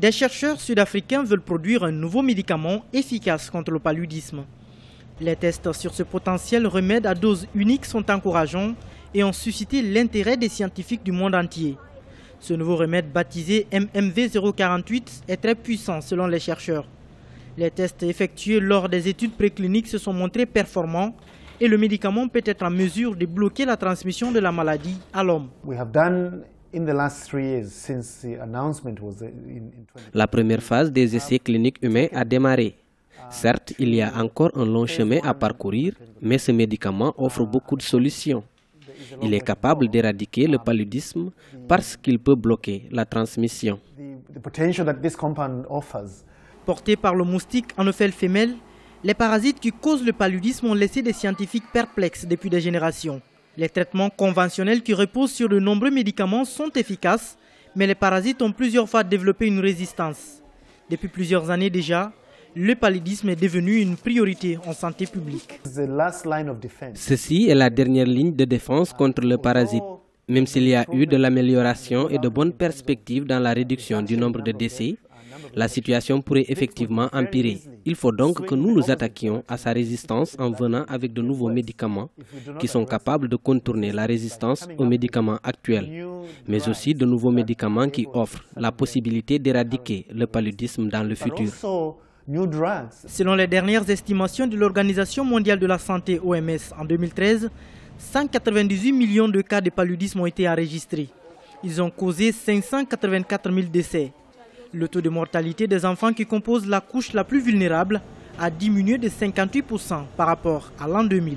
Des chercheurs sud-africains veulent produire un nouveau médicament efficace contre le paludisme. Les tests sur ce potentiel remède à dose unique sont encourageants et ont suscité l'intérêt des scientifiques du monde entier. Ce nouveau remède baptisé MMV048 est très puissant selon les chercheurs. Les tests effectués lors des études précliniques se sont montrés performants et le médicament peut être en mesure de bloquer la transmission de la maladie à l'homme. La première phase des essais cliniques humains a démarré. Certes, il y a encore un long chemin à parcourir, mais ce médicament offre beaucoup de solutions. Il est capable d'éradiquer le paludisme parce qu'il peut bloquer la transmission. Portés par le moustique Anophele femelle, les parasites qui causent le paludisme ont laissé des scientifiques perplexes depuis des générations. Les traitements conventionnels qui reposent sur de nombreux médicaments sont efficaces, mais les parasites ont plusieurs fois développé une résistance. Depuis plusieurs années déjà, le paludisme est devenu une priorité en santé publique. Ceci est la dernière ligne de défense contre le parasite. Même s'il y a eu de l'amélioration et de bonnes perspectives dans la réduction du nombre de décès, la situation pourrait effectivement empirer. Il faut donc que nous nous attaquions à sa résistance en venant avec de nouveaux médicaments qui sont capables de contourner la résistance aux médicaments actuels, mais aussi de nouveaux médicaments qui offrent la possibilité d'éradiquer le paludisme dans le futur. Selon les dernières estimations de l'Organisation mondiale de la santé OMS en 2013, 198 millions de cas de paludisme ont été enregistrés. Ils ont causé 584 000 décès. Le taux de mortalité des enfants qui composent la couche la plus vulnérable a diminué de 58% par rapport à l'an 2000.